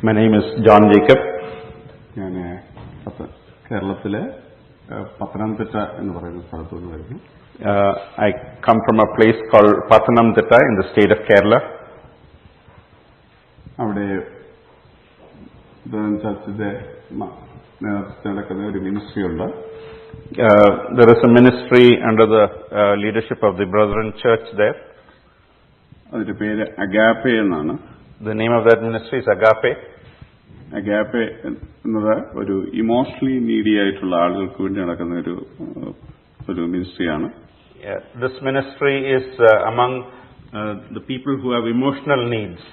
My name is John Jacob. ഞാൻ കേരളത്തിലെ പത്തനംതിട്ട എന്ന് പറയുന്ന സ്ഥലത്തു നിന്ന് വരുന്നു. I come from a place called Pathanamthitta in the state of Kerala. അവിടെ ചർച്ചിന്റെ നേതൃത്വത്തിൽ നടക്കുന്ന ഒരു മിനിസ്ട്രി ഉണ്ട്. There is a ministry under the leadership of the Brethren Church there. അതിന്റെ പേര് അഗാപ്പെ എന്നാണ്. The name of that ministry is Agape. Agape എന്നത് ഒരു ഇമോഷണലി നീഡി ആയിട്ടുള്ള ആളുകൾക്ക് വേണ്ടി നടക്കുന്ന ഒരു മിനിസ്ട്രിയാണ്. This ministry is among the people who have emotional needs.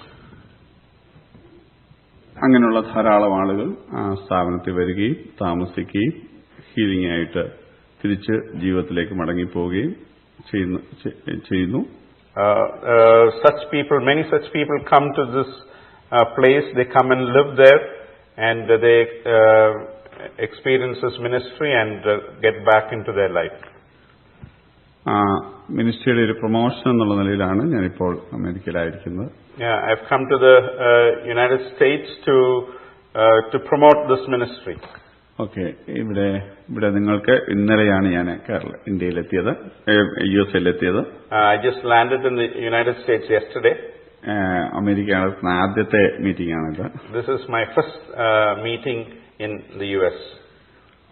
അങ്ങനെയുള്ള ധാരാളം ആളുകൾ ആ സ്ഥാപനത്തിൽ വരികയും താമസിക്കുകയും ഹീലിംഗ് ആയിട്ട് തിരിച്ച് ജീവിതത്തിലേക്ക് മടങ്ങിപ്പോവുകയും ചെയ്യുന്നു. Many such people come to this place. They come and live there, and they experience this ministry and get back into their life. മിനിസ്ട്രിയുടെ ഒരു പ്രൊമോഷൻ എന്നുള്ള നിലയിലാണ് ഞാനിപ്പോൾ അമേരിക്കയിലായിരിക്കുന്നത്. I've come to the United States to promote this ministry. Okay, ഇവിടെ നിങ്ങൾക്ക് ഇന്നലെയാണ് ഞാൻ ഇന്ത്യയിലെത്തിയത്, USA-ലെത്തിയത്. I just landed in the United States yesterday. അമേരിക്കയാണ് ആദ്യത്തെ മീറ്റിംഗ് ആണിത്. This is my first meeting in the US.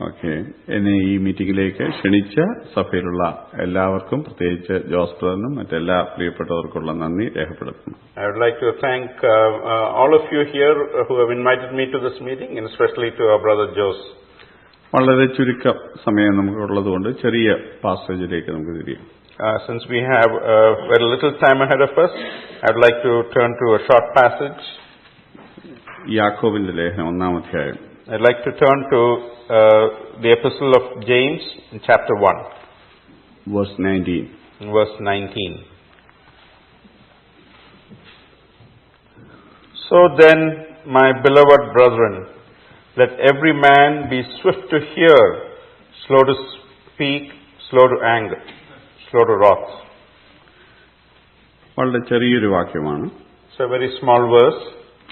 Okay, എന്നെ ഈ മീറ്റിംഗിലേക്ക് ക്ഷണിച്ച സഭയിലുള്ള എല്ലാവർക്കും, പ്രത്യേകിച്ച് ജോസ് ബ്രദറിനും മറ്റെല്ലാ പ്രിയപ്പെട്ടവർക്കുള്ള നന്ദി രേഖപ്പെടുത്തുന്നു. I would like to thank all of you here who have invited me to this meeting, and especially to our brother Jose. വളരെ ചുരുക്കം സമയം നമുക്കുള്ളതുകൊണ്ട് ചെറിയ പാസേജിലേക്ക് നമുക്ക് തിരിയാം. Since we have very little time ahead of us, I would like to turn to a short passage. യാക്കോബിന്റെ ലേഖനം 1-ാം അധ്യായം. I'd like to turn to the epistle of James in chapter 1. Verse 19. Verse 19. So then, my beloved brethren, let every man be swift to hear, slow to speak, slow to anger, slow to wrath. വളരെ ചെറിയൊരു വാക്യമാണ്. It's a very small verse.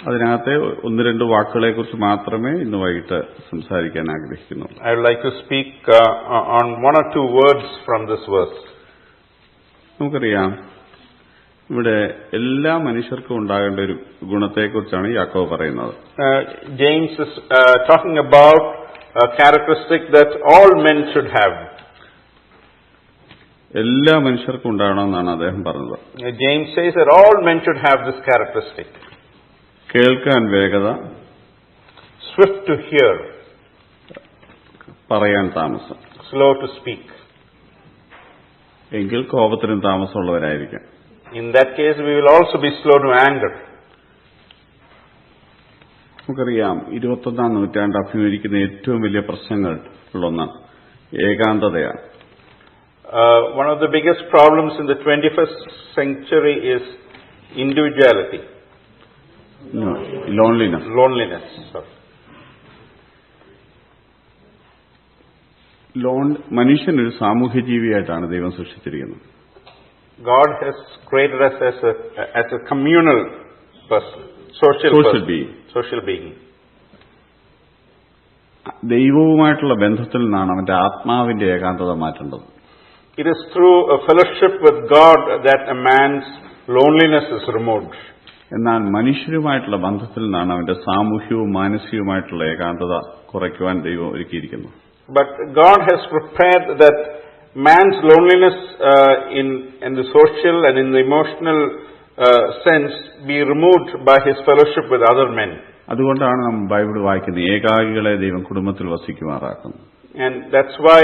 അതിനകത്തെ 1-2 വാക്കുകളെ കുറിച്ച് മാത്രമേ ഇന്ന് വൈകിട്ട് സംസാരിക്കാൻ ആഗ്രഹിക്കുന്നു. I would like to speak on 1 or 2 words from this verse. നമുക്കറിയാം, ഇവിടെ എല്ലാ മനുഷ്യർക്കും ഉണ്ടാകേണ്ട ഒരു ഗുണത്തെക്കുറിച്ചാണ് യാക്കോബ് പറയുന്നത്. James is talking about a characteristic that all men should have. എല്ലാ മനുഷ്യർക്കും ഉണ്ടാകണമെന്നാണ് അദ്ദേഹം പറഞ്ഞത്. James says that all men should have this characteristic. കേൾക്കാൻ വേഗത, swift to hear, പറയാൻ താമസം, slow to speak. എങ്കിൽ കോപത്തിനും താമസമുള്ളവരായിരിക്കാം. In that case, we will also be slow to anger. നമുക്കറിയാം, 21-ാം നൂറ്റാണ്ട് അഭിമുഖീകരിക്കുന്ന ഏറ്റവും വലിയ പ്രശ്നങ്ങളിലൊന്ന് ഏകാന്തതയാണ്. One of the biggest problems in the 21st century is individuality. No, loneliness. Sorry. മനുഷ്യനൊരു സാമൂഹ്യ ജീവിയായിട്ടാണ് ദൈവം സൃഷ്ടിച്ചിരിക്കുന്നത്. God has created us as a communal person, social being. ദൈവവുമായിട്ടുള്ള ബന്ധത്തിൽ നിന്നാണ് അവന്റെ ആത്മാവിന്റെ ഏകാന്തത മാറ്റേണ്ടത്. It is through a fellowship with God that a man's loneliness is removed. എന്നാൽ മനുഷ്യരുമായിട്ടുള്ള ബന്ധത്തിൽ നിന്നാണ് അവന്റെ സാമൂഹ്യവും മാനസികവുമായിട്ടുള്ള ഏകാന്തത കുറയ്ക്കുവാൻ ദൈവം ഒരുക്കിയിരിക്കുന്നു. But God has prepared that man's loneliness in the social and in the emotional sense be removed by his fellowship with other men. അതുകൊണ്ടാണ് നാം Bible വായിക്കുന്നത്, ഏകാകികളെ ദൈവം കുടുംബത്തിൽ വസിക്കുമാറാക്കുന്നു. And that's why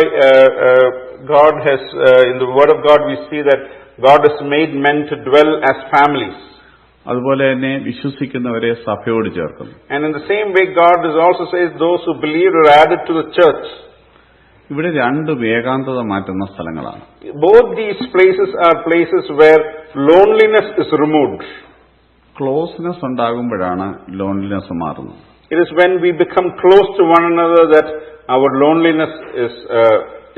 God has, in the Word of God we see that God has made men to dwell as families. അതുപോലെ തന്നെ വിശ്വസിക്കുന്നവരെ സഭയോട് ചേർക്കുന്നു. And in the same way God also says those who believed are added to the church. ഇവിടെ 2 ഏകാന്തത മാറ്റുന്ന സ്ഥലങ്ങളാണ്. Both these places are places where loneliness is removed. Closeness ഉണ്ടാകുമ്പോഴാണ് loneliness മാറുന്നത്. It is when we become close to one another that our loneliness is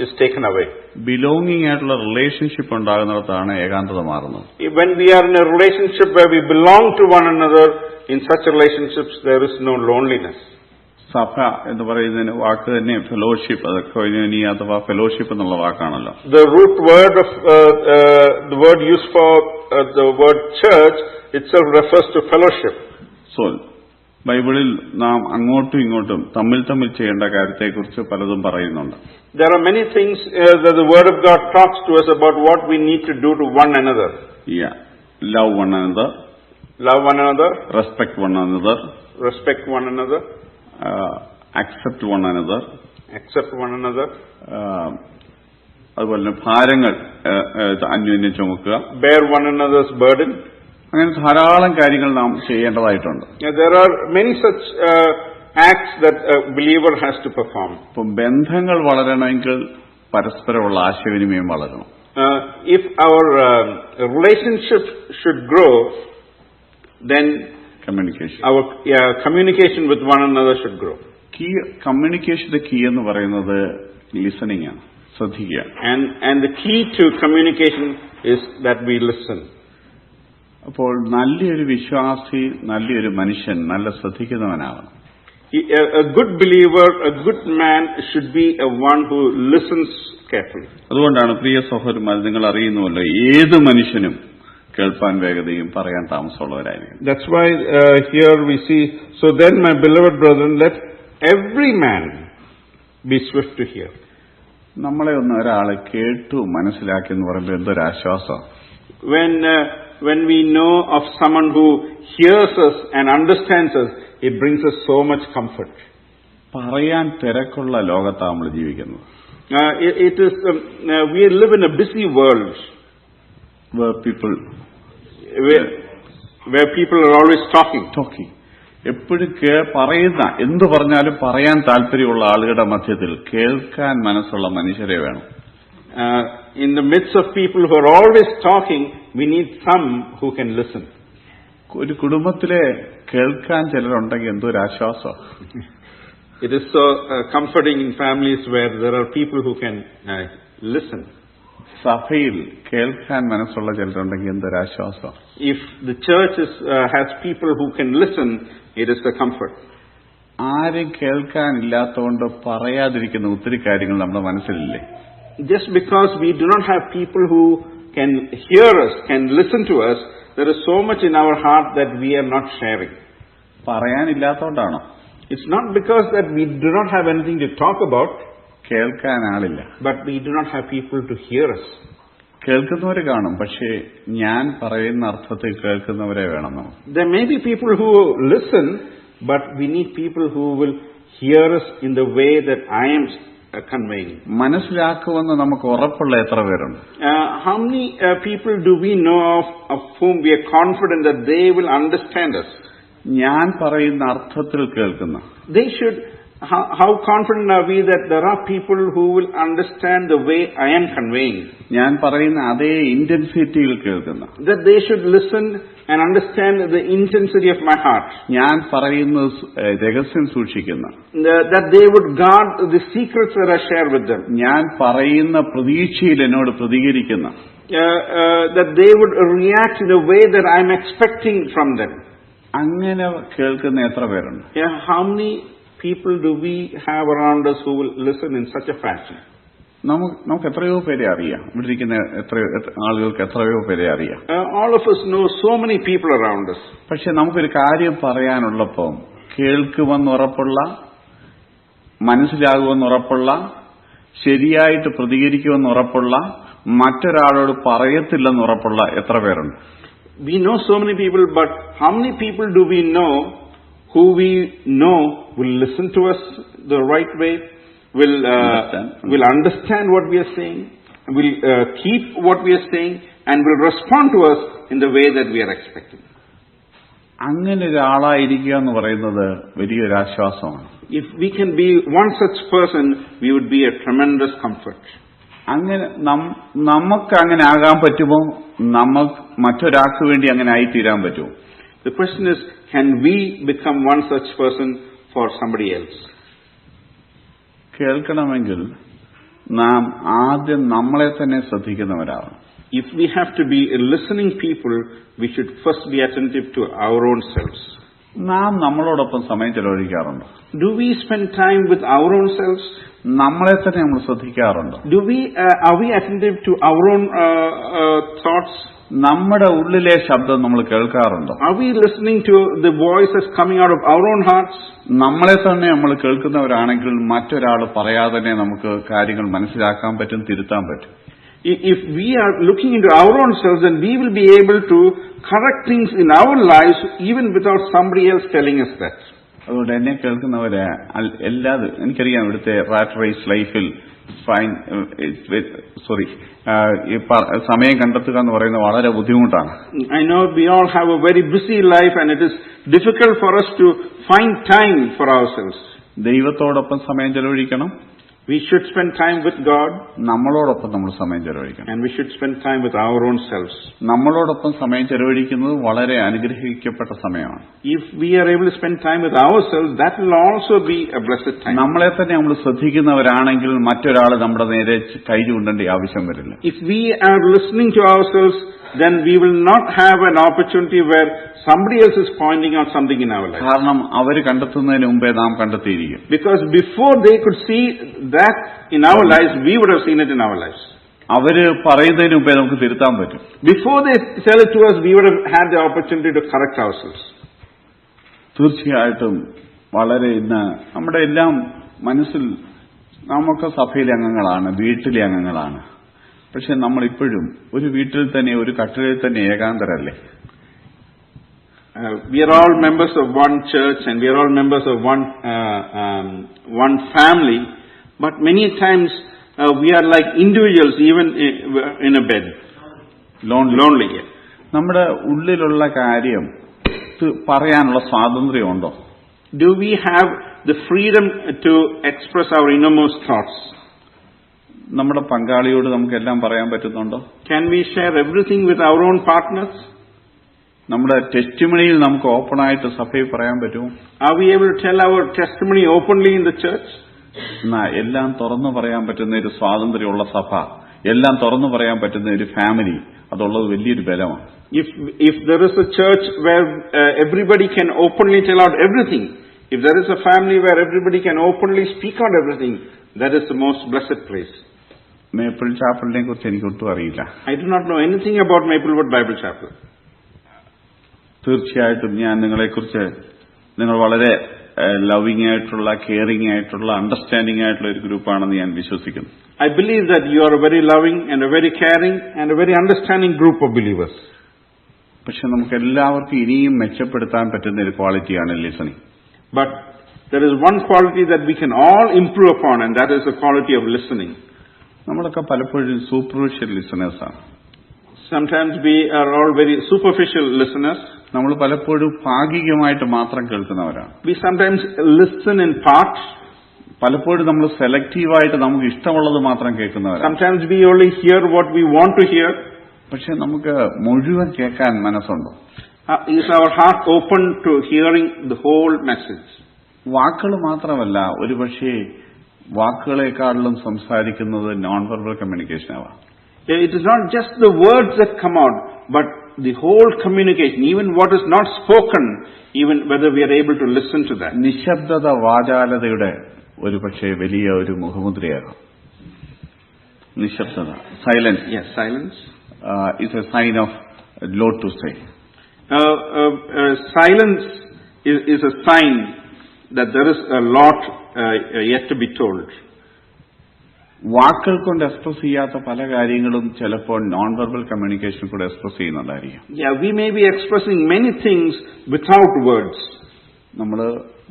is taken away. Belonging ആയിട്ടുള്ള relationship ഉണ്ടാകുന്നിടത്താണ് ഏകാന്തത മാറുന്നത്. When we are in a relationship where we belong to one another, in such relationships there is no loneliness. സഭ എന്ന് പറയുന്നതിന് വാക്ക് തന്നെ fellowship, അതൊക്കെ അഥവാ fellowship എന്നുള്ള വാക്കാണല്ലോ. The root word of the word used for the word church itself refers to fellowship. So, ബൈബിളിൽ നാം അങ്ങോട്ടും ഇങ്ങോട്ടും തമ്മിൽ ചെയ്യേണ്ട കാര്യത്തെക്കുറിച്ച് പലതും പറയുന്നുണ്ട്. There are many things that the word of God talks to us about what we need to do to one another. Yeah. Love one another. Love one another. Respect one another. Respect one another. Accept one another. Accept one another. അതുപോലെ ഭാരങ്ങൾ അന്യോന്യം ചുമക്കുക. Bear one another's burden. അങ്ങനെ ധാരാളം കാര്യങ്ങൾ നാം ചെയ്യേണ്ടതായിട്ടുണ്ട്. There are many such acts that a believer has to perform. ഇപ്പം ബന്ധങ്ങൾ വളരണമെങ്കിൽ പരസ്പരമുള്ള ആശയവിനിമയം വളരണം. If our relationship should grow, then our communication with one another should grow. കമ്മ്യൂണിക്കേഷന്റെ കീ എന്ന് പറയുന്നത് ലിസണിംഗ് ആണ്, ശ്രദ്ധിക്കുക. And the key to communication is that we listen. അപ്പോൾ നല്ലൊരു വിശ്വാസി, നല്ലൊരു മനുഷ്യൻ നല്ല ശ്രദ്ധിക്കുന്നവനാവണം. A good believer, a good man should be a one who listens carefully. അതുകൊണ്ടാണ് പ്രിയ സഹോദരന്മാർ, നിങ്ങൾ അറിയുന്നുവല്ലോ, ഏത് മനുഷ്യനും കേൾപ്പാൻ വേഗതയും പറയാൻ താമസമുള്ളവരായിരിക്കും. That's why here we see, so then my beloved brethren, let every man be swift to hear. നമ്മളെ ഒരാളെ കേട്ടു മനസ്സിലാക്കി എന്ന് പറയുമ്പോൾ എന്തൊരാശ്വാസം. When we know of someone who hears us and understands us, it brings us so much comfort. പറയാൻ തിരക്കുള്ള ലോകത്താണ് നമ്മൾ ജീവിക്കുന്നത്. It is we live in a busy world where people are always talking. എപ്പോഴും പറയുന്ന എന്തു പറഞ്ഞാലും പറയാൻ താല്പര്യമുള്ള ആളുകളുടെ മധ്യത്തിൽ കേൾക്കാൻ മനസ്സുള്ള മനുഷ്യരെ വേണം. In the midst of people who are always talking, we need some who can listen. ഒരു കുടുംബത്തിലെ കേൾക്കാൻ ചിലരുണ്ടെങ്കിൽ എന്തൊരു ആശ്വാസം. It is so comforting in families where there are people who can listen. സഭയിൽ കേൾക്കാൻ മനസ്സുള്ള ചിലരുണ്ടെങ്കിൽ എന്തൊരു ആശ്വാസം. If the church has people who can listen, it is a comfort. ആരും കേൾക്കാനില്ലാത്തതുകൊണ്ട് പറയാതിരിക്കുന്ന ഒത്തിരി കാര്യങ്ങൾ നമ്മുടെ മനസ്സിലില്ലേ? Just because we do not have people who can hear us, can listen to us, there is so much in our heart that we are not sharing. പറയാനില്ലാത്തതുകൊണ്ടാണോ? It's not because that we do not have anything to talk about. കേൾക്കാൻ ആളില്ല. But we do not have people to hear us. കേൾക്കുന്നവരെ കാണും, പക്ഷേ ഞാൻ പറയുന്ന അർത്ഥത്തിൽ കേൾക്കുന്നവരെ വേണം നമുക്ക്. There may be people who listen, but we need people who will hear us in the way that I am conveying. മനസ്സിലാക്കുമെന്ന് നമുക്ക് ഉറപ്പുള്ള എത്ര പേരുണ്ട്? How many people do we know of whom we are confident that they will understand us? ഞാൻ പറയുന്ന അർത്ഥത്തിൽ കേൾക്കുന്ന. They should. How confident are we that there are people who will understand the way I am conveying? ഞാൻ പറയുന്ന അതേ ഇന്റൻസിറ്റിയിൽ കേൾക്കുന്ന. That they should listen and understand the intensity of my heart. ഞാൻ പറയുന്ന രഹസ്യം സൂക്ഷിക്കുന്ന. That they would guard the secrets that I share with them. ഞാൻ പറയുന്ന പ്രതീക്ഷയിൽ എന്നോട് പ്രതികരിക്കുന്ന. That they would react in a way that I am expecting from them. അങ്ങനെ കേൾക്കുന്ന എത്ര പേരുണ്ട്? How many people do we have around us who will listen in such a fashion? നമുക്ക് എത്രയോ പേരെ അറിയാം. ഇവിടെ ഇരിക്കുന്ന ആളുകൾക്ക് എത്രയോ പേരെ അറിയാം. All of us know so many people around us. പക്ഷെ നമുക്കൊരു കാര്യം പറയാനുള്ളപ്പോൾ കേൾക്കുമെന്ന് ഉറപ്പുള്ള, മനസ്സിലാകുമെന്ന് ഉറപ്പുള്ള, ശരിയായിട്ട് പ്രതികരിക്കുമെന്ന് ഉറപ്പുള്ള, മറ്റൊരാളോട് പറയത്തില്ലെന്ന് ഉറപ്പുള്ള എത്ര പേരുണ്ട്? We know so many people, but how many people do we know who we know will listen to us the right way, will understand what we are saying, will keep what we are saying, and will respond to us in the way that we are expecting? അങ്ങനെ ഒരാളായിരിക്കുക എന്ന് പറയുന്നത് വലിയൊരു ആശ്വാസമാണ്. If we can be one such person, we would be a tremendous comfort. അങ്ങനെ നമുക്ക് അങ്ങനെ ആകാൻ പറ്റുമോ? നമുക്ക് മറ്റൊരാൾക്ക് വേണ്ടി അങ്ങനെ ആയിത്തീരാൻ പറ്റുമോ? The question is, can we become one such person for somebody else? കേൾക്കണമെങ്കിൽ നാം ആദ്യം നമ്മളെ തന്നെ ശ്രദ്ധിക്കുന്നവരാണ്. If we have to be listening people, we should first be attentive to our own selves. നാം നമ്മളോടൊപ്പം സമയം ചെലവഴിക്കാറുണ്ടോ? Do we spend time with our own selves? നമ്മളെ തന്നെ നമ്മൾ ശ്രദ്ധിക്കാറുണ്ടോ? Are we attentive to our own thoughts? നമ്മുടെ ഉള്ളിലെ ശബ്ദം നമ്മൾ കേൾക്കാറുണ്ടോ? Are we listening to the voices coming out of our own hearts? നമ്മളെ തന്നെ നമ്മൾ കേൾക്കുന്നവരാണെങ്കിൽ മറ്റൊരാൾ പറയാതെ തന്നെ നമുക്ക് കാര്യങ്ങൾ മനസ്സിലാക്കാൻ പറ്റും, തിരുത്താൻ പറ്റും. If we are looking into our own selves, then we will be able to correct things in our lives even without somebody else telling us that. അതുകൊണ്ട് എന്നെ കേൾക്കുന്നവരെ എനിക്കറിയാം ഇവിടുത്തെ റാറ്റ് റേസ് ലൈഫിൽ സമയം കണ്ടെത്തുക എന്ന് പറയുന്നത് വളരെ ബുദ്ധിമുട്ടാണ്. I know we all have a very busy life and it is difficult for us to find time for ourselves. ദൈവത്തോടൊപ്പം സമയം ചെലവഴിക്കണം. We should spend time with God. നമ്മളോടൊപ്പം നമ്മൾ സമയം ചെലവഴിക്കണം. And we should spend time with our own selves. നമ്മളോടൊപ്പം സമയം ചെലവഴിക്കുന്നത് വളരെ അനുഗ്രഹിക്കപ്പെട്ട സമയമാണ്. If we are able to spend time with ourselves, that will also be a blessed time. നമ്മളെ തന്നെ നമ്മൾ ശ്രദ്ധിക്കുന്നവരാണെങ്കിൽ മറ്റൊരാൾ നമ്മുടെ നേരെ കൈ ചൂണ്ടേണ്ട ആവശ്യം വരില്ല. If we are listening to ourselves, then we will not have an opportunity where somebody else is pointing out something in our life. കാരണം അവർ കണ്ടെത്തുന്നതിന് മുമ്പേ നാം കണ്ടെത്തിയിരിക്കും. Because before they could see that in our lives, we would have seen it in our lives. അവര് പറയുന്നതിന് മുമ്പേ നമുക്ക് തിരുത്താൻ പറ്റും. Before they tell it to us, we would have had the opportunity to correct ourselves. തീർച്ചയായിട്ടും വളരെ ഇന്ന് നമ്മുടെ എല്ലാം മനസ്സിൽ നമുക്ക് സഭയിലെ അംഗങ്ങളാണ്, വീട്ടിലെ അംഗങ്ങളാണ്. പക്ഷെ നമ്മളിപ്പോഴും ഒരു വീട്ടിൽ തന്നെ ഒരു കട്ടിലിൽ തന്നെ ഏകാന്തരല്ലേ? We are all members of one church and we are all members of one family, but many times we are like individuals even in a bed. Lonely. നമ്മുടെ ഉള്ളിലുള്ള കാര്യം പറയാനുള്ള സ്വാതന്ത്ര്യമുണ്ടോ? Do we have the freedom to express our innermost thoughts? നമ്മുടെ പങ്കാളിയോട് നമുക്ക് എല്ലാം പറയാൻ പറ്റുന്നുണ്ടോ? Can we share everything with our own partners? നമ്മുടെ ടെസ്റ്റിമണിയിൽ നമുക്ക് ഓപ്പണായിട്ട് സഭയിൽ പറയാൻ പറ്റുമോ? Are we able to tell our testimony openly in the church? എല്ലാം തുറന്നു പറയാൻ പറ്റുന്ന ഒരു സ്വാതന്ത്ര്യമുള്ള സഭ, എല്ലാം തുറന്നു പറയാൻ പറ്റുന്ന ഒരു ഫാമിലി, അതുള്ളത് വലിയൊരു ബലമാണ്. If there is a church where everybody can openly tell out everything, if there is a family where everybody can openly speak out everything, that is the most blessed place. Maple ചാപ്പലിനെ കുറിച്ച് എനിക്ക് ഒട്ടും അറിയില്ല. I do not know anything about Maplewood Bible Chapel. തീർച്ചയായിട്ടും ഞാൻ നിങ്ങളെക്കുറിച്ച് നിങ്ങൾ വളരെ ലവിംഗ് ആയിട്ടുള്ള, കെയറിംഗ് ആയിട്ടുള്ള, അണ്ടർസ്റ്റാൻഡിംഗ് ആയിട്ടുള്ള ഒരു ഗ്രൂപ്പാണെന്ന് ഞാൻ വിശ്വസിക്കുന്നു. I believe that you are a very loving and a very caring and a very understanding group of believers. പക്ഷെ നമുക്ക് എല്ലാവർക്കും ഇനിയും മെച്ചപ്പെടുത്താൻ പറ്റുന്ന ഒരു ക്വാളിറ്റിയാണ് listening. But there is one quality that we can all improve upon, and that is the quality of listening. നമ്മളൊക്കെ പലപ്പോഴും സൂപ്പർഫിഷ്യൽ ലിസണേഴ്സ് ആണ്. Sometimes we are all very superficial listeners. നമ്മൾ പലപ്പോഴും ഭാഗികമായിട്ട് മാത്രം കേൾക്കുന്നവരാണ്. We sometimes listen in part. പലപ്പോഴും നമ്മൾ സെലക്റ്റീവായിട്ട് നമുക്ക് ഇഷ്ടമുള്ളത് മാത്രം കേൾക്കുന്നവരാണ്. Sometimes we only hear what we want to hear. പക്ഷെ നമുക്ക് മുഴുവൻ കേൾക്കാൻ മനസ്സുണ്ടോ? Is our heart open to hearing the whole message? വാക്കുകൾ മാത്രമല്ല, ഒരുപക്ഷേ വാക്കുകളെക്കാളും സംസാരിക്കുന്നത് നോൺ വെർബൽ കമ്മ്യൂണിക്കേഷൻ ആവാം. It is not just the words that come out, but the whole communication, even what is not spoken, even whether we are able to listen to that. നിശബ്ദത വാചാലതയുടെ ഒരുപക്ഷേ വലിയ ഒരു മുഖമുദ്രയാകാം. നിശബ്ദത, silence. Yes, silence is a sign of lot to say. Silence is a sign that there is a lot yet to be told. വാക്കുകൾ കൊണ്ട് express ചെയ്യാത്ത പല കാര്യങ്ങളും ചിലപ്പോൾ നോൺ വെർബൽ കമ്മ്യൂണിക്കേഷൻ കൂടെ express ചെയ്യുന്നുണ്ടായിരിക്കും. Yeah, we may be expressing many things without words. നമ്മൾ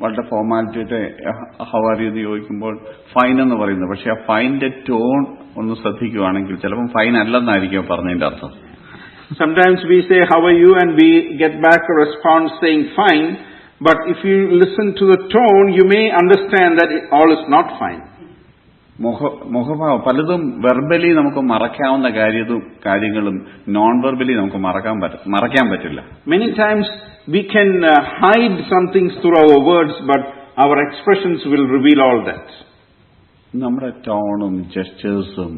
വളരെ ഫോർമാലിറ്റിയുടെ how are you എന്ന് ചോദിക്കുമ്പോൾ ഫൈൻ എന്ന് പറയുന്നത്, പക്ഷെ ആ ഫൈനിന്റെ ടോൺ ഒന്ന് ശ്രദ്ധിക്കുകയാണെങ്കിൽ ചിലപ്പോൾ ഫൈൻ അല്ലെന്നായിരിക്കും പറഞ്ഞതിന്റെ അർത്ഥം. Sometimes we say how are you and we get back a response saying fine, but if you listen to the tone you may understand that all is not fine. മുഖഭാവം പലതും verbally നമുക്ക് മറക്കാവുന്ന കാര്യങ്ങളും non verbally നമുക്ക് മറക്കാൻ പറ്റില്ല. Many times we can hide some things through our words, but our expressions will reveal all that. നമ്മുടെ ടോണും ജെസ്റ്റേഴ്സും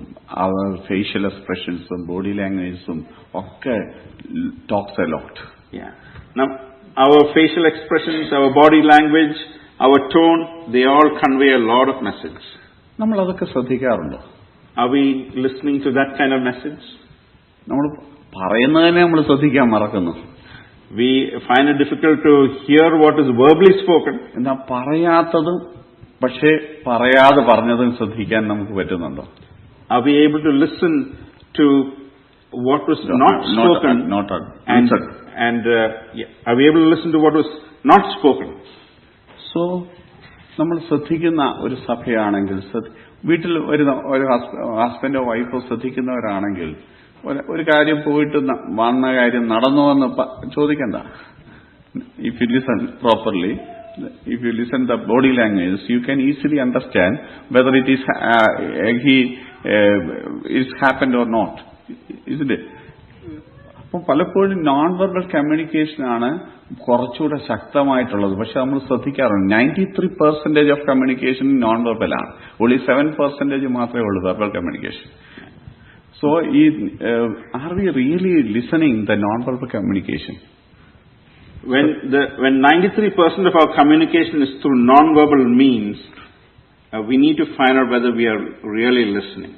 അവർ facial എക്സ്പ്രഷൻസും body ലാംഗ്വേജസും ഒക്കെ talks a lot. Now, our facial expressions, our body language, our tone, they all convey a lot of message. നമ്മൾ അതൊക്കെ ശ്രദ്ധിക്കാറുണ്ടോ? Are we listening to that kind of message? നമ്മൾ പറയുന്നതിനെ നമ്മൾ ശ്രദ്ധിക്കാൻ മറക്കുന്നു. We find it difficult to hear what is verbally spoken. എന്നാ പറയാത്തതും പക്ഷേ പറയാതെ പറഞ്ഞതും ശ്രദ്ധിക്കാൻ നമുക്ക് പറ്റുന്നുണ്ടോ? Are we able to listen to what was not spoken? Are we able to listen to what was not spoken? So, നമ്മൾ ശ്രദ്ധിക്കുന്ന ഒരു സഭയാണെങ്കിൽ, വീട്ടിൽ വരുന്ന ഒരു ഹസ്ബൻഡോ വൈഫോ ശ്രദ്ധിക്കുന്നവരാണെങ്കിൽ ഒരു കാര്യം പോയിട്ട് വന്ന കാര്യം നടന്നുവെന്ന് ചോദിക്കണ്ട. If you listen properly, if you listen the body language, you can easily understand whether it is happened or not, isn't it? അപ്പോൾ പലപ്പോഴും നോൺ വെർബൽ കമ്മ്യൂണിക്കേഷൻ ആണ് കുറച്ചുകൂടെ ശക്തമായിട്ടുള്ളത്. പക്ഷെ നമ്മൾ ശ്രദ്ധിക്കാറുണ്ട് 93% ഓഫ് കമ്മ്യൂണിക്കേഷൻ നോൺ വെർബൽ ആണ്. ഓൺലി 7% മാത്രമേ ഉള്ളൂ verbal communication. So are we really listening the non verbal communication? When 93% of our communication is through non-verbal means, we need to find out whether we are really listening.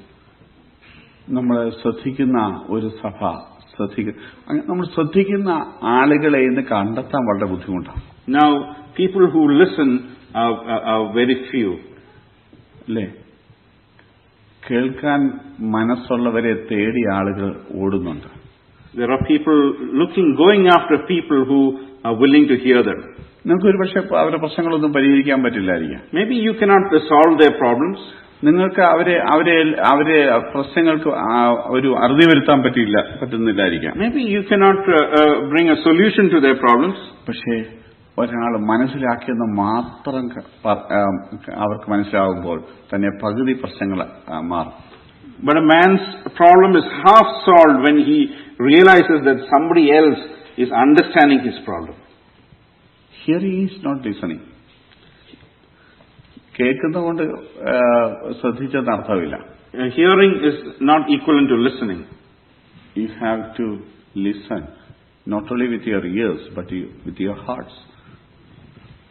നമ്മൾ ശ്രദ്ധിക്കുന്ന ഒരു സഭ, നമ്മൾ ശ്രദ്ധിക്കുന്ന ആളുകളെ ഇന്ന് കണ്ടെത്താൻ വളരെ ബുദ്ധിമുട്ടാണ്. Now, people who listen are very few. അല്ലേ? കേൾക്കാൻ മനസ്സുള്ളവരെ തേടി ആളുകൾ ഓടുന്നുണ്ട്. There are people going after people who are willing to hear them. നിങ്ങൾക്ക് ഒരു പക്ഷേ അവരുടെ പ്രശ്നങ്ങളൊന്നും പരിഹരിക്കാൻ പറ്റില്ലായിരിക്കാം. Maybe you cannot solve their problems. നിങ്ങൾക്ക് അവരെ പ്രശ്നങ്ങൾക്ക് ഒരു അറുതി വരുത്താൻ പറ്റുന്നില്ലായിരിക്കാം. Maybe you cannot bring a solution to their problems. പക്ഷേ ഒരാൾ മനസ്സിലാക്കിയെന്ന് മാത്രം അവർക്ക് മനസ്സിലാകുമ്പോൾ തന്നെ പകുതി പ്രശ്നങ്ങൾ മാറും. But a man's problem is half solved when he realizes that somebody else is understanding his problem. Here he is not listening. കേൾക്കുന്നതുകൊണ്ട് ശ്രദ്ധിച്ചെന്ന് അർത്ഥമില്ല. Hearing is not equivalent to listening. You have to listen not only with your ears but with your hearts.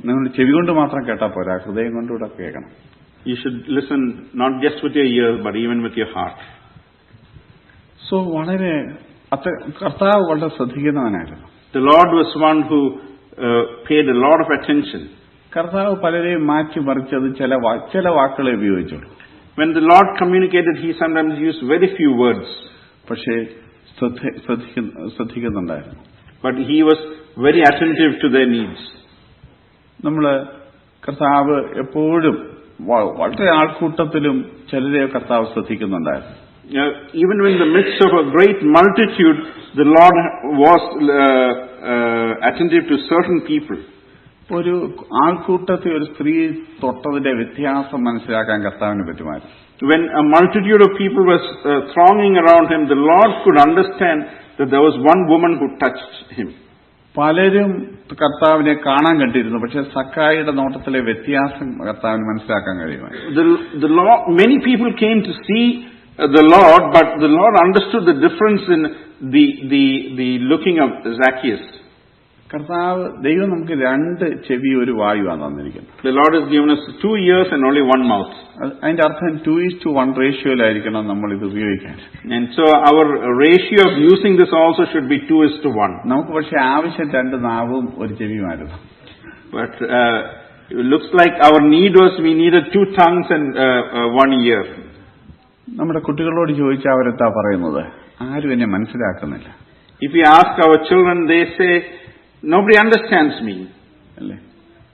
നിങ്ങൾ ചെവി കൊണ്ട് മാത്രം കേട്ടാൽ പോരാ, ഹൃദയം കൊണ്ടുകൂടെ കേൾക്കണം. You should listen not just with your ears but even with your heart. So വളരെ കർത്താവ് വളരെ ശ്രദ്ധിക്കുന്നവനായിരുന്നു. The Lord was one who paid a lot of attention. കർത്താവ് പലരെയും മാറ്റി മറിച്ചത് ചില വാക്കുകളെ ഉപയോഗിച്ചുള്ളൂ. When the Lord communicated, he sometimes used very few words. പക്ഷേ ശ്രദ്ധിക്കുന്നുണ്ടായിരുന്നു. But he was very attentive to their needs. നമ്മള് കർത്താവ് എപ്പോഴും വളരെ ആൾക്കൂട്ടത്തിലും ചിലരെ കർത്താവ് ശ്രദ്ധിക്കുന്നുണ്ടായിരുന്നു. Even in the midst of a great multitude, the Lord was attentive to certain people. ഒരു ആൾക്കൂട്ടത്തിൽ ഒരു സ്ത്രീ തൊട്ടതിന്റെ വ്യത്യാസം മനസ്സിലാക്കാൻ കർത്താവിന് പറ്റുമായിരുന്നു. When a multitude of people was thronging around him, the Lord could understand that there was one woman who touched him. പലരും കർത്താവിനെ കാണാൻ കണ്ടിരുന്നു, പക്ഷെ സക്കായിയുടെ നോട്ടത്തിലെ വ്യത്യാസം കർത്താവിന് മനസ്സിലാക്കാൻ കഴിയുമായിരുന്നു. Many people came to see the Lord, but the Lord understood the difference in the looking of Zacchaeus. ദൈവം നമുക്ക് 2 ചെവി 1 വായുവാണ് തന്നിരിക്കുന്നത്. The Lord has given us 2 ears and only 1 mouth. അതിന്റെ അർത്ഥം 2:1 റേഷ്യോയിലായിരിക്കണം നമ്മൾ ഇത് ഉപയോഗിക്കാൻ. And so our ratio of using this also should be 2:1. നമുക്ക് പക്ഷേ ആവശ്യം 2 നാവും 1 ചെവിയുമായിരുന്നു. But it looks like our need was we needed 2 tongues and 1 ear. നമ്മുടെ കുട്ടികളോട് ചോദിച്ചാൽ അവരെന്താ പറയുന്നത്? ആരും എന്നെ മനസ്സിലാക്കുന്നില്ല. If we ask our children, they say nobody understands me. അല്ലേ?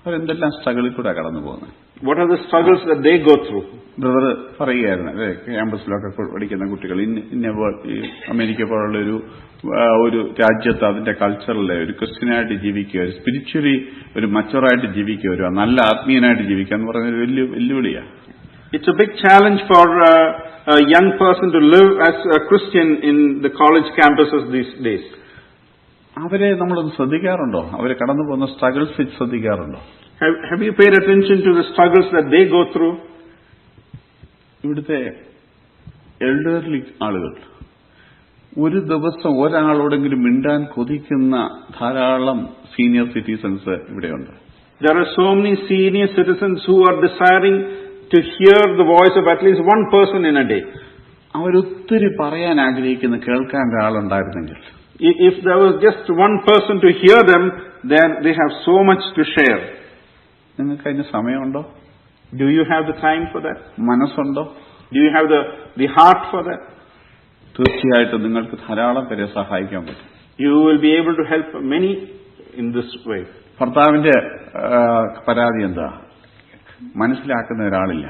അവരെന്തെല്ലാം സ്ട്രഗിളിൽ കൂടെ കടന്നു പോകുന്നത്. What are the struggles that they go through? Brother പറയുകയായിരുന്നു, അല്ലേ, ക്യാമ്പസിലൊക്കെ പഠിക്കുന്ന കുട്ടികൾ ഇന്ന അമേരിക്ക പോലുള്ള ഒരു രാജ്യത്ത് അതിന്റെ കൾച്ചറിലെ ഒരു ക്രിസ്ത്യനായിട്ട് ജീവിക്കുക, ഒരു സ്പിരിച്വലി ഒരു മച്ചുവറായിട്ട് ജീവിക്കുക, ഒരു നല്ല ആത്മീയനായിട്ട് ജീവിക്കുക എന്ന് പറഞ്ഞൊരു വലിയ വെല്ലുവിളിയാണ്. It's a big challenge for a young person to live as a Christian in the college campuses these days. അവരെ നമ്മളൊന്ന് ശ്രദ്ധിക്കാറുണ്ടോ? അവരെ കടന്നു പോകുന്ന struggles ശ്രദ്ധിക്കാറുണ്ടോ? Have you paid attention to the struggles that they go through? ഇവിടുത്തെ elderly ആളുകൾ ഒരു ദിവസം ഒരാളോടെങ്കിലും മിണ്ടാൻ കൊതിക്കുന്ന ധാരാളം സീനിയർ സിറ്റിസൺസ് ഇവിടെയുണ്ട്. There are so many senior citizens who are desiring to hear the voice of at least one person in a day. അവരൊത്തിരി പറയാൻ ആഗ്രഹിക്കുന്ന കേൾക്കാൻ ഒരാളുണ്ടായിരുന്നെങ്കിൽ. If there was just one person to hear them, then they have so much to share. നിങ്ങൾക്ക് അതിന് സമയമുണ്ടോ? Do you have the time for that? മനസ്സുണ്ടോ? Do you have the heart for that? തീർച്ചയായിട്ടും നിങ്ങൾക്ക് ധാരാളം പേരെ സഹായിക്കാൻ പറ്റും. You will be able to help many in this way. ഭർത്താവിന്റെ പരാതി എന്താ? മനസ്സിലാക്കുന്ന ഒരാളില്ല.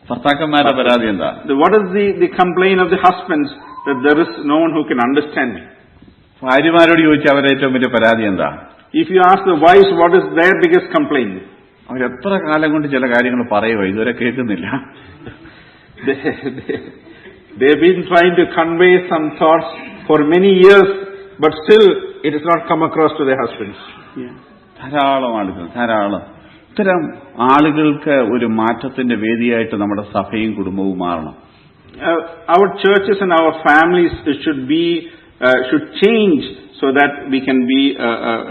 ഭർത്താക്കന്മാരുടെ പരാതി എന്താ? What is the complaint of the husbands? That there is no one who can understand me. ഭാര്യമാരോട് ചോദിച്ചാൽ അവരുടെ ഏറ്റവും വലിയ പരാതി എന്താ? If you ask the wives what is their biggest complaint, അവരെത്ര കാലം കൊണ്ട് ചില കാര്യങ്ങൾ പറയുമോ, ഇതുവരെ കേൾക്കുന്നില്ല. They've been trying to convey some thoughts for many years, but still it has not come across to their husbands. ധാരാളം ആളുകൾ, ധാരാളം ഇത്തരം ആളുകൾക്ക് ഒരു മാറ്റത്തിന്റെ വേദിയായിട്ട് നമ്മുടെ സഭയും കുടുംബവും മാറണം. Our churches and our families should change so that we can be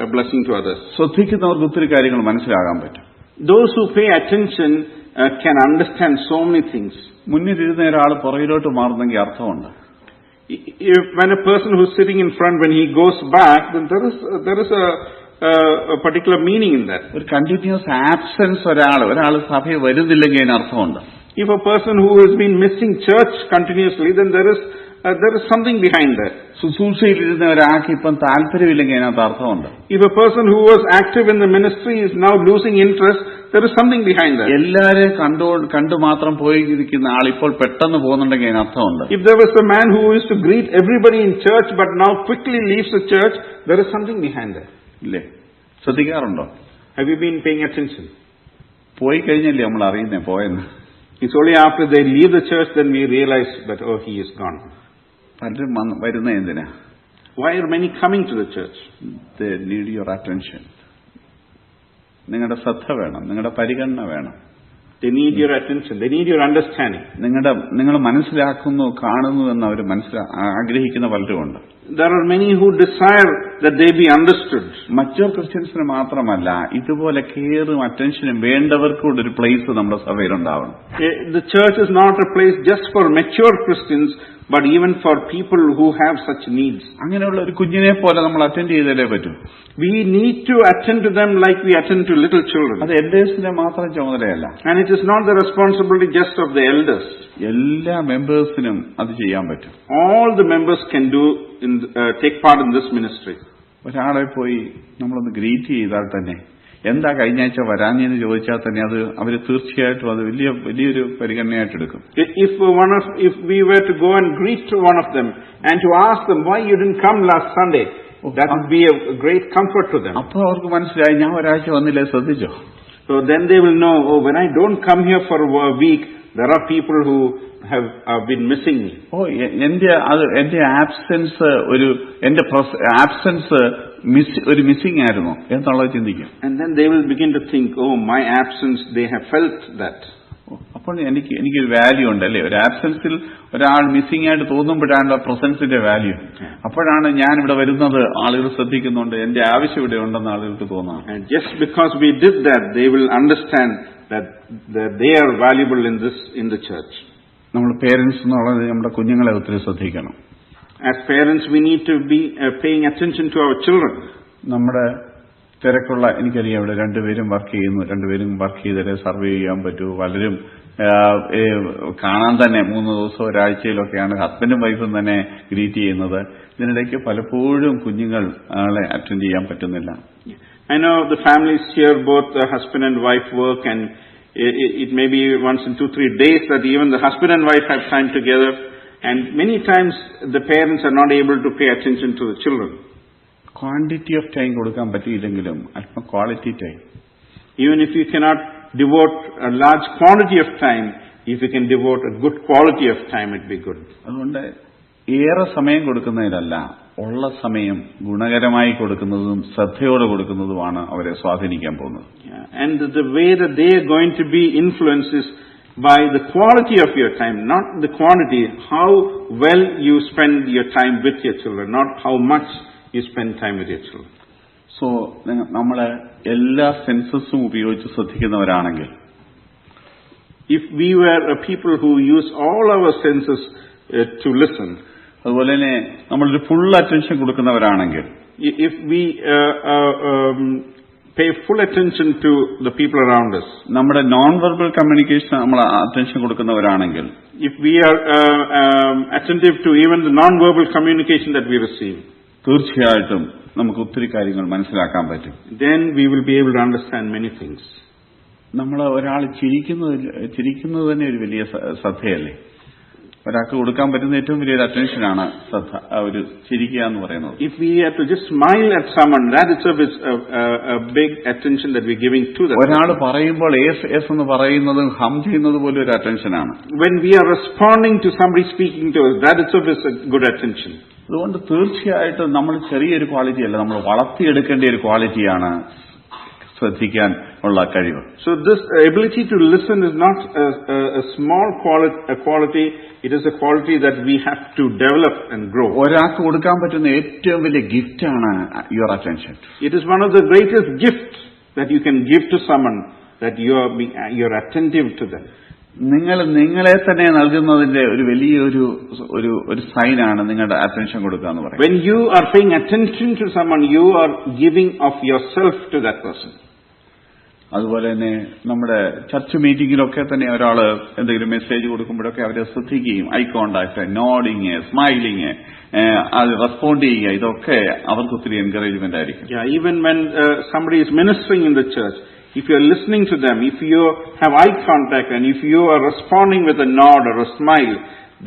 a blessing to others. ശ്രദ്ധിക്കുന്നവർക്ക് ഒത്തിരി കാര്യങ്ങൾ മനസ്സിലാകാൻ പറ്റും. Those who pay attention can understand so many things. മുന്നിലിരുന്ന ഒരാൾ പുറകിലോട്ട് മാറുന്നെങ്കിൽ അർത്ഥമുണ്ട്. When a person who's sitting in front, when he goes back, then there is a particular meaning in that. ഒരു continuous absence ഒരാൾ സഭയിൽ വരുന്നില്ലെങ്കിൽ അതിന് അർത്ഥമുണ്ട്. If a person who has been missing church continuously, then there is something behind that. ശുശ്രൂഷയിലിരുന്ന ഒരാൾക്ക് ഇപ്പം താല്പര്യമില്ലെങ്കിൽ അതിനകത്ത് അർത്ഥമുണ്ട്. If a person who was active in the ministry is now losing interest, there is something behind that. എല്ലാരെയും കണ്ടു മാത്രം പോയിരിക്കുന്ന ആൾ ഇപ്പോൾ പെട്ടെന്ന് പോകുന്നുണ്ടെങ്കിൽ അതിന് അർത്ഥമുണ്ട്. If there was a man who used to greet everybody in church but now quickly leaves the church, there is something behind that. ഇല്ലേ? ശ്രദ്ധിക്കാറുണ്ടോ? Have you been paying attention? പോയി കഴിഞ്ഞല്ലേ നമ്മൾ അറിയുന്നേ പോയെന്ന്. It's only after they leave the church then we realize that, oh, he is gone. പലരും വരുന്ന എന്തിനാ? Why are many coming to the church? They need your attention. നിങ്ങളുടെ ശ്രദ്ധ വേണം, നിങ്ങളുടെ പരിഗണന വേണം. They need your attention. They need your understanding. നിങ്ങൾ മനസ്സിലാക്കുന്നു, കാണുന്നു എന്ന് അവർ ആഗ്രഹിക്കുന്ന പലരുമുണ്ട്. There are many who desire that they be understood. മറ്റൊരു ക്രിസ്ത്യൻസിന് മാത്രമല്ല, ഇതുപോലെ കെയറും അറ്റൻഷനും വേണ്ടവർക്കൂടെ ഒരു പ്ലേസ് നമ്മുടെ സഭയിലുണ്ടാവണം. The church is not a place just for mature Christians, but even for people who have such needs. അങ്ങനെയുള്ള ഒരു കുഞ്ഞിനെ പോലെ നമ്മൾ അറ്റൻഡ് ചെയ്തേ പറ്റൂ. We need to attend to them like we attend to little children. അത് എൽഡേഴ്സിന്റെ മാത്രം ചുമതലയല്ല. And it is not the responsibility just of the elders. എല്ലാ മെമ്പേഴ്സിനും അത് ചെയ്യാൻ പറ്റും. All the members can take part in this ministry. ഒരാളെ പോയി നമ്മളൊന്ന് greet ചെയ്താൽ തന്നെ, എന്താ കഴിഞ്ഞ ആഴ്ച വരാഞ്ഞെന്ന് ചോദിച്ചാൽ തന്നെ അത് അവര് തീർച്ചയായിട്ടും അത് വലിയൊരു പരിഗണനയായിട്ട് എടുക്കും. If we were to go and greet one of them and to ask them why you didn't come last Sunday, that would be a great comfort to them. അപ്പോൾ അവർക്ക് മനസ്സിലായി ഞാൻ ഒരാഴ്ച വന്നില്ലേ, ശ്രദ്ധിച്ചോ? So then they will know, oh, when I don't come here for a week, there are people who have been missing me. എന്റെ absence ഒരു missing ആയിരുന്നു എന്നുള്ളത് ചിന്തിക്കും. And then they will begin to think, oh, my absence, they have felt that. അപ്പോൾ എനിക്കൊരു value ഉണ്ട് അല്ലേ? ഒരു ആബ്സെൻസിൽ ഒരാൾ മിസ്സിംഗ് ആയിട്ട് തോന്നുമ്പോഴാണ് പ്രസൻസിന്റെ വാല്യൂ. അപ്പോഴാണ് ഞാൻ ഇവിടെ വരുന്നത്, ആളുകൾ ശ്രദ്ധിക്കുന്നുണ്ട്, എന്റെ ആവശ്യം ഇവിടെ ഉണ്ടെന്ന് ആളുകൾക്ക് തോന്നാം. And just because we did that, they will understand that they are valuable in the church. നമ്മൾ പേരൻസ് എന്നുള്ളത് നമ്മുടെ കുഞ്ഞുങ്ങളെ ഒത്തിരി ശ്രദ്ധിക്കണം. As parents, we need to be paying attention to our children. നമ്മുടെ തിരക്കുള്ള, എനിക്കറിയാം ഇവിടെ രണ്ടുപേരും വർക്ക് ചെയ്യുന്നു, രണ്ടുപേരും വർക്ക് ചെയ്തേ സർവേ ചെയ്യാൻ പറ്റൂ. പലരും കാണാൻ തന്നെ 3 ദിവസം ഒരാഴ്ചയിലൊക്കെയാണ് ഹസ്ബൻഡും വൈഫും തന്നെ ഗ്രീറ്റ് ചെയ്യുന്നത്. ഇതിനിടയ്ക്ക് പലപ്പോഴും കുഞ്ഞുങ്ങളെ അറ്റൻഡ് ചെയ്യാൻ പറ്റുന്നില്ല. I know the families here, both the husband and wife work, and it may be once in 2-3 days that even the husband and wife have time together, and many times the parents are not able to pay attention to the children. Quantity of time കൊടുക്കാൻ പറ്റിയില്ലെങ്കിലും അല്പം quality time. Even if you cannot devote a large quantity of time, if you can devote a good quality of time, it be good. അതുകൊണ്ട് ഏറെ സമയം കൊടുക്കുന്നതിലല്ല, ഉള്ള സമയം ഗുണകരമായി കൊടുക്കുന്നതും ശ്രദ്ധയോടെ കൊടുക്കുന്നതുമാണ് അവരെ സ്വാധീനിക്കാൻ പോകുന്നത്. And the way that they are going to be influenced is by the quality of your time, not the quantity, how well you spend your time with your children, not how much you spend time with your children. So നമ്മള് എല്ലാ സെൻസസും ഉപയോഗിച്ച് ശ്രദ്ധിക്കുന്നവരാണെങ്കിൽ, if we were a people who use all our senses to listen, അതുപോലെ തന്നെ നമ്മളൊരു full attention കൊടുക്കുന്നവരാണെങ്കിൽ, if we pay full attention to the people around us, നമ്മുടെ non verbal communication നമ്മൾ attention കൊടുക്കുന്നവരാണെങ്കിൽ, if we are attentive to even the non-verbal communication that we receive, തീർച്ചയായിട്ടും നമുക്ക് ഒത്തിരി കാര്യങ്ങൾ മനസ്സിലാക്കാൻ പറ്റും. then we will be able to understand many things. നമ്മൾ ഒരാൾ ചിരിക്കുന്നത് തന്നെ ഒരു വലിയ ശ്രദ്ധയല്ലേ? ഒരാൾക്ക് കൊടുക്കാൻ പറ്റുന്ന ഏറ്റവും വലിയൊരു അറ്റൻഷനാണ് ശ്രദ്ധ, ഒരു ചിരിക്കുക എന്ന് പറയുന്നത്. If we have to just smile at someone, that itself is a big attention that we're giving to that. ഒരാൾ പറയുമ്പോൾ എസ് എന്ന് പറയുന്നതും ഹം ചെയ്യുന്നത് പോലെ ഒരു അറ്റൻഷനാണ്. When we are responding to somebody speaking to us, that itself is a good attention. അതുകൊണ്ട് തീർച്ചയായിട്ടും നമ്മൾ ചെറിയൊരു ക്വാളിറ്റി അല്ല, നമ്മൾ വളർത്തിയെടുക്കേണ്ട ഒരു ക്വാളിറ്റിയാണ് ശ്രദ്ധിക്കാൻ ഉള്ള കഴിവ്. So this ability to listen is not a small quality, it is a quality that we have to develop and grow. ഒരാൾക്ക് കൊടുക്കാൻ പറ്റുന്ന ഏറ്റവും വലിയ ഗിഫ്റ്റാണ് your attention. It is one of the greatest gifts that you can give to someone, that you are attentive to them. നിങ്ങളെ തന്നെ നൽകുന്നതിന്റെ ഒരു വലിയൊരു ഒരു സൈനാണ് നിങ്ങളുടെ അറ്റൻഷൻ കൊടുക്കുക എന്ന് പറയുന്നത്. When you are paying attention to someone, you are giving of yourself to that person. അതുപോലെ തന്നെ നമ്മുടെ ചർച്ച് മീറ്റിംഗിലൊക്കെ തന്നെ ഒരാൾ എന്തെങ്കിലും മെസ്സേജ് കൊടുക്കുമ്പോഴൊക്കെ അവരെ ശ്രദ്ധിക്കുകയും ഐ കോണ്ടാക്ട്, നോഡിങ്, സ്മൈലിങ്, അത് റെസ്പോണ്ട് ചെയ്യുക, ഇതൊക്കെ അവർക്ക് ഒത്തിരി എൻകറേജ്മെന്റ് ആയിരിക്കും. Even when somebody is ministering in the church, if you are listening to them, if you have eye contact and if you are responding with a nod or a smile,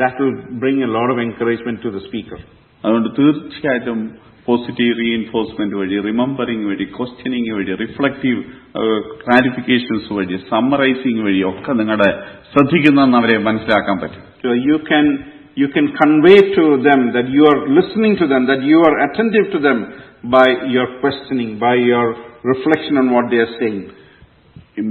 that will bring a lot of encouragement to the speaker. അതുകൊണ്ട് തീർച്ചയായിട്ടും positive reinforcement വഴി, remembering വഴി, questioning വഴി, reflective clarifications വഴി, summarising വഴി ഒക്കെ നിങ്ങളുടെ ശ്രദ്ധിക്കുന്നതെന്ന് അവരെ മനസ്സിലാക്കാൻ പറ്റും. So you can convey to them that you are listening to them, that you are attentive to them by your questioning, by your reflection on what they are saying.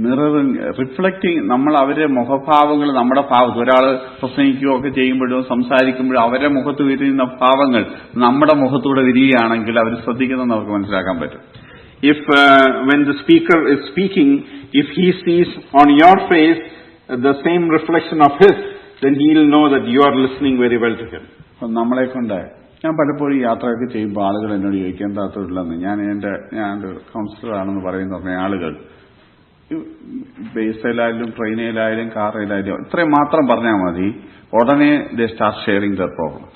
Mirroring, reflecting, നമ്മൾ അവരുടെ മുഖഭാവങ്ങൾ നമ്മുടെ ഭാവത്തിൽ, ഒരാൾ പ്രസംഗിക്കുകയോ ഒക്കെ ചെയ്യുമ്പോഴും സംസാരിക്കുമ്പോഴും അവരുടെ മുഖത്ത് വിരിയുന്ന ഭാവങ്ങൾ നമ്മുടെ മുഖത്തൂടെ വിരിയുകയാണെങ്കിൽ അവർ ശ്രദ്ധിക്കുന്നതെന്ന് അവർക്ക് മനസ്സിലാക്കാൻ പറ്റും. If when the speaker is speaking, if he sees on your face the same reflection of his, then he will know that you are listening very well to him. നമ്മളെ കൊണ്ട് ഞാൻ പലപ്പോഴും യാത്രയൊക്കെ ചെയ്യുമ്പോൾ ആളുകൾ എന്നോട് ചോദിക്കും എന്താ തൊഴിലെന്ന്. ഞാൻ കൗൺസിലർ ആണെന്ന് പറയുന്ന ആളുകൾ ബേസിലായാലും ട്രെയിനിലായാലും കാറിലായാലും ഇത്രയും മാത്രം പറഞ്ഞാൽ മതി, ഉടനെ they start sharing their problems.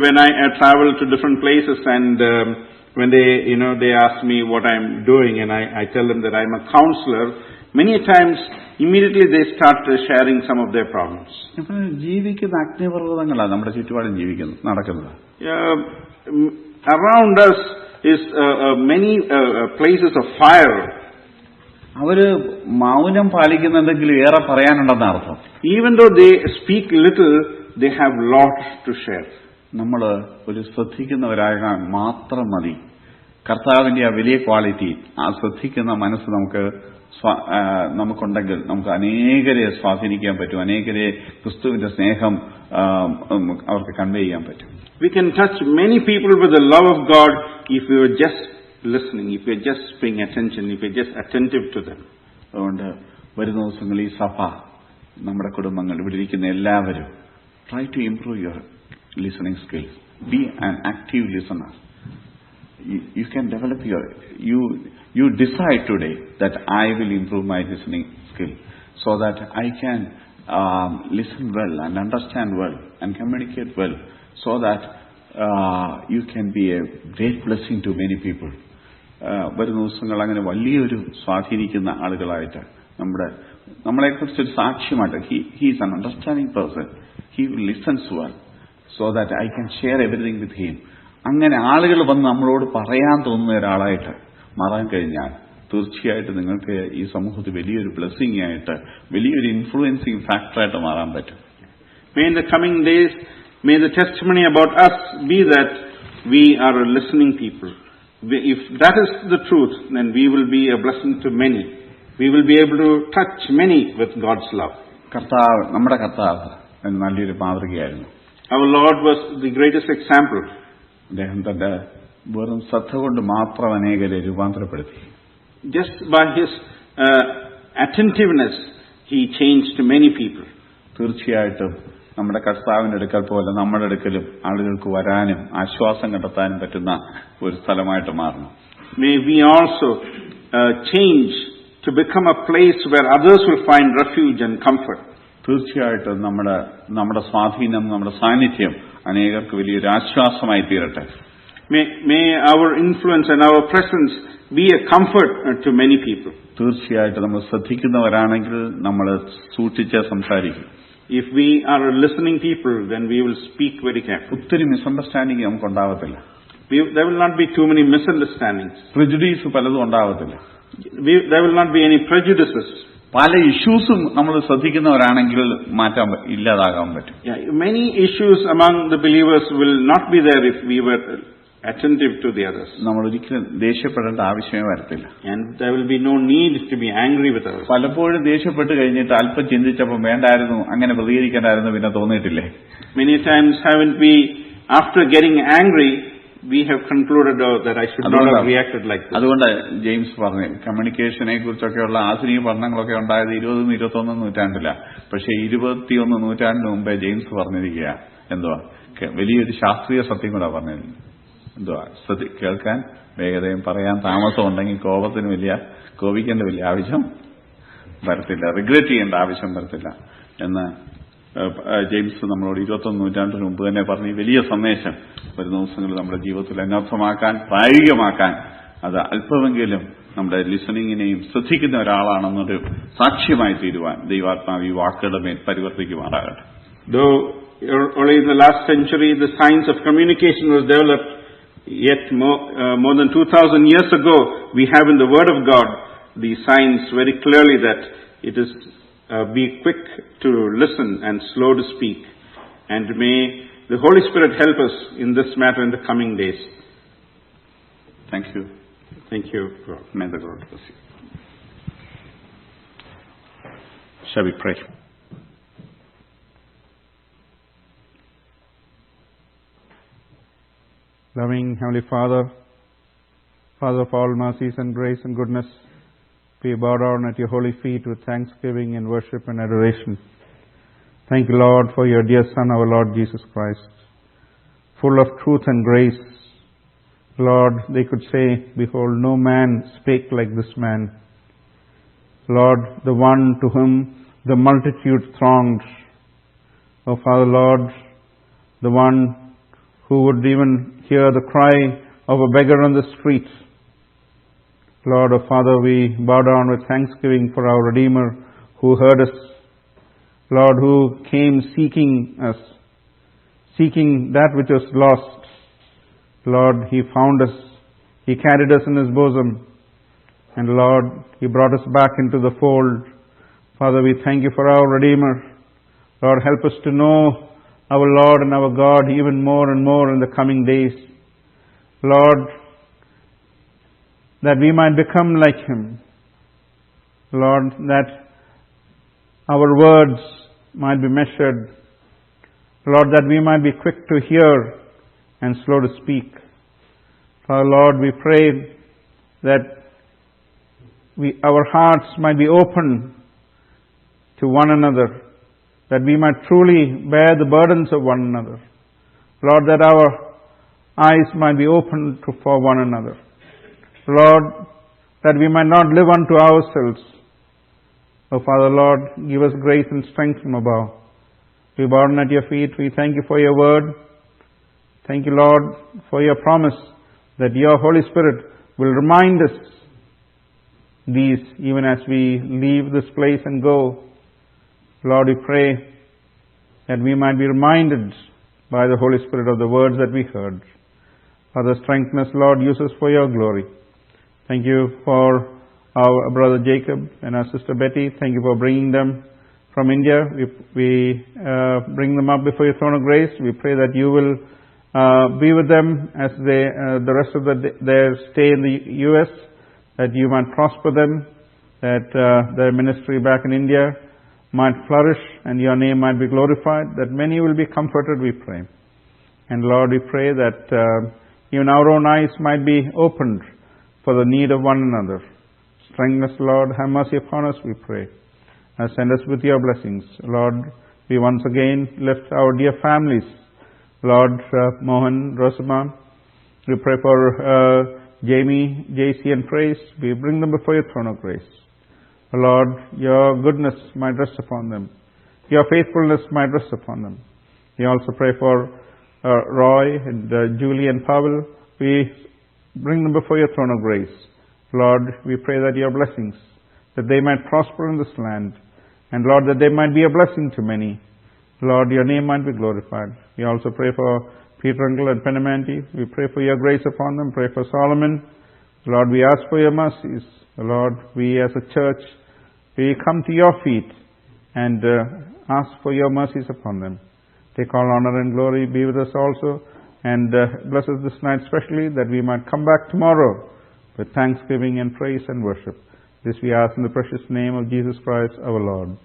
When I travel to different places and when they ask me what I'm doing and I tell them that I'm a counselor, many times immediately they start sharing some of their problems. ജീവിക്കുന്ന അഗ്നിപർവ്വതങ്ങളാണ് നമ്മുടെ ചുറ്റുപാടും നടക്കുന്നത്. Around us is many places of fire. അവര് മൗനം പാലിക്കുന്നുണ്ടെങ്കിലും ഏറെ പറയാനുണ്ടെന്ന അർത്ഥം. Even though they speak little, they have lots to share. നമ്മൾ ഒരു ശ്രദ്ധിക്കുന്നവരാകാൻ മാത്രം മതി. കർത്താവിന്റെ ആ വലിയ ക്വാളിറ്റി, ആ ശ്രദ്ധിക്കുന്ന മനസ്സ് നമുക്കുണ്ടെങ്കിൽ നമുക്ക് അനേകരെ സ്വാധീനിക്കാൻ പറ്റും, അനേകരെ ക്രിസ്തുവിന്റെ സ്നേഹം അവർക്ക് കൺവേ ചെയ്യാൻ പറ്റും. We can touch many people with the love of God if we are just listening, if we are just paying attention, if we are just attentive to them. അതുകൊണ്ട് വരുന്ന ദിവസങ്ങളിൽ ഈ സഭ, നമ്മുടെ കുടുംബങ്ങൾ, ഇവിടെ ഇരിക്കുന്ന എല്ലാവരും try to improve your listening skills. Be an active listener. You can develop you decide today that I will improve my listening skill so that I can listen well and understand well and communicate well, so that you can be a great blessing to many people. വരുന്ന ദിവസങ്ങൾ അങ്ങനെ വലിയൊരു സ്വാധീനിക്കുന്ന ആളുകളായിട്ട് നമ്മളെക്കുറിച്ചൊരു സാക്ഷ്യമായിട്ട് he is an understanding person, he listens well so that I can share everything with him. അങ്ങനെ ആളുകൾ വന്ന് നമ്മളോട് പറയാൻ തോന്നുന്ന ഒരാളായിട്ട് മാറാൻ കഴിഞ്ഞാൽ തീർച്ചയായിട്ടും നിങ്ങൾക്ക് ഈ സമൂഹത്തിൽ വലിയൊരു ബ്ലെസ്സിംഗ് ആയിട്ട്, വലിയൊരു ഇൻഫ്ലുവൻസിങ് ഫാക്ടറായിട്ട് മാറാൻ പറ്റും. May in the coming days, may the testimony about us be that we are a listening people. If that is the truth, then we will be a blessing to many. We will be able to touch many with God's love. നമ്മുടെ കർത്താവ് നല്ലൊരു മാതൃകയായിരുന്നു. Our Lord was the greatest example. അദ്ദേഹം തന്റെ വെറും ശ്രദ്ധ കൊണ്ട് മാത്രം അനേകരെ രൂപാന്തരപ്പെടുത്തി. Just by his attentiveness, he changed many people. തീർച്ചയായിട്ടും നമ്മുടെ കർത്താവിന്റെ അടുക്കൽ പോലെ നമ്മുടെ അടുക്കലും ആളുകൾക്ക് വരാനും ആശ്വാസം കണ്ടെത്താനും പറ്റുന്ന ഒരു സ്ഥലമായിട്ട് മാറണം. May we also change to become a place where others will find refuge and comfort. തീർച്ചയായിട്ടും നമ്മുടെ സ്വാധീനം, നമ്മുടെ സാന്നിധ്യം അനേകർക്ക് വലിയൊരു ആശ്വാസമായി തീരട്ടെ. May our influence and our presence be a comfort to many people. തീർച്ചയായിട്ടും നമ്മൾ ശ്രദ്ധിക്കുന്നവരാണെങ്കിൽ നമ്മൾ സൂക്ഷിച്ച് സംസാരിക്കും. If we are listening people, then we will speak very carefully. ഒത്തിരി മിസ്അണ്ടർസ്റ്റാൻഡിംഗ് നമുക്ക് ഉണ്ടാവത്തില്ല. There will not be too many misunderstandings. പ്രെജുഡീസ് പലതും ഉണ്ടാവത്തില്ല. There will not be any prejudices. പല ഇഷ്യൂസും നമ്മൾ ശ്രദ്ധിക്കുന്നവരാണെങ്കിൽ ഇല്ലാതാകാൻ പറ്റും. Many issues among the believers will not be there if we were attentive to the others. നമ്മൾ ഒരിക്കലും ദേഷ്യപ്പെടേണ്ട ആവശ്യമേ വരത്തില്ല. And there will be no need to be angry with others. പലപ്പോഴും ദേഷ്യപ്പെട്ട് കഴിഞ്ഞിട്ട് അല്പം ചിന്തിച്ചപ്പോൾ വേണ്ടായിരുന്നു, അങ്ങനെ പ്രതികരിക്കാനായിരുന്നു പിന്നെ തോന്നിയിട്ടില്ലേ? Many times haven't we, after getting angry, we have concluded that I should not have reacted like this. അതുകൊണ്ട് ജെയിംസ് പറഞ്ഞു, കമ്മ്യൂണിക്കേഷനെ കുറിച്ചൊക്കെയുള്ള ആധുനിക പഠനങ്ങളൊക്കെ ഉണ്ടായത് 20 21 നൂറ്റാണ്ടിലാണ്. പക്ഷേ 21 നൂറ്റാണ്ടിന് മുമ്പേ ജെയിംസ് പറഞ്ഞിരിക്കുക എന്തുവാ, വലിയൊരു ശാസ്ത്രീയ സത്യം കൂടെ പറഞ്ഞത് എന്തുവാ, കേൾക്കാൻ വേഗതയും പറയാൻ താമസം ഉണ്ടെങ്കിൽ കോപിക്കേണ്ട വലിയ ആവശ്യം വരത്തില്ല, റിഗ്രറ്റ് ചെയ്യേണ്ട ആവശ്യം വരത്തില്ല എന്ന് ജെയിംസ് നമ്മളോട് 21 നൂറ്റാണ്ടിന് മുമ്പ് തന്നെ പറഞ്ഞ് വലിയ സന്ദേശം വരുന്ന ദിവസങ്ങളിൽ നമ്മുടെ ജീവിതത്തിൽ അനർത്ഥമാക്കാൻ, പ്രായോഗികമാക്കാൻ, അത് അല്പമെങ്കിലും നമ്മുടെ ലിസണിങ്ങിനെയും ശ്രദ്ധിക്കുന്ന ഒരാളാണെന്നൊരു സാക്ഷ്യമായി തീരുവാൻ ദൈവാത്മാവ് ഈ വാക്കുകളുടെ മേൽ പരിവർത്തിക്കുമാറാകട്ടെ. Though only in the last century the science of communication was developed, yet more than 2000 years ago we have in the Word of God the signs very clearly that it is be quick to listen and slow to speak. And may the Holy Spirit help us in this matter in the coming days. Thank you. Thank you. May the Lord bless you. Shall we pray? Loving Heavenly Father, Father of all mercies and grace and goodness, we bow down at your holy feet with thanksgiving and worship and adoration. Thank you, Lord, for your dear Son, our Lord Jesus Christ, full of truth and grace. Lord, they could say, behold, no man spake like this man. Lord, the one to whom the multitude thronged. Oh, Father, Lord, the one who would even hear the cry of a beggar on the street. Lord, oh Father, we bow down with thanksgiving for our Redeemer who heard us. Lord, who came seeking us, seeking that which was lost. Lord, He found us. He carried us in His bosom. And Lord, He brought us back into the fold. Father, we thank you for our Redeemer. Lord, help us to know our Lord and our God even more and more in the coming days. Lord, that we might become like Him. Lord, that our words might be measured. Lord, that we might be quick to hear and slow to speak. Our Lord, we pray that our hearts might be open to one another, that we might truly bear the burdens of one another. Lord, that our eyes might be open for one another. Lord, that we might not live unto ourselves. Oh, Father, Lord, give us grace and strength from above. We bow down at your feet. We thank you for your word. Thank you, Lord, for your promise that your Holy Spirit will remind us these even as we leave this place and go. Lord, we pray that we might be reminded by the Holy Spirit of the words that we heard. Father, strengthen us, Lord, use us for your glory. Thank you for our brother Jacob and our sister Betty. Thank you for bringing them from India. We bring them up before your throne of grace. We pray that you will be with them as the rest of their stay in the U.S., that you might prosper them, that their ministry back in India might flourish and your name might be glorified, that many will be comforted, we pray. And Lord, we pray that even our own eyes might be opened for the need of one another. Strengthen us, Lord. Have mercy upon us, we pray. And send us with your blessings. Lord, we once again lift our dear families. Lord, Mohan, Rosamond, we pray for Jamie, JC, and Praise. We bring them before your throne of grace. Lord, your goodness might rest upon them. Your faithfulness might rest upon them. We also pray for Roy and Julie and Pavel. We bring them before your throne of grace. Lord, we pray that your blessings, that they might prosper in this land. And Lord, that they might be a blessing to many. Lord, your name might be glorified. We also pray for Peter Uncle and Penemanti. We pray for your grace upon them. Pray for Solomon. Lord, we ask for your mercies. Lord, we as a church, we come to your feet and ask for your mercies upon them. Take all honor and glory. Be with us also. And bless us this night especially, that we might come back tomorrow with thanksgiving and praise and worship. This we ask in the precious name of Jesus Christ our Lord.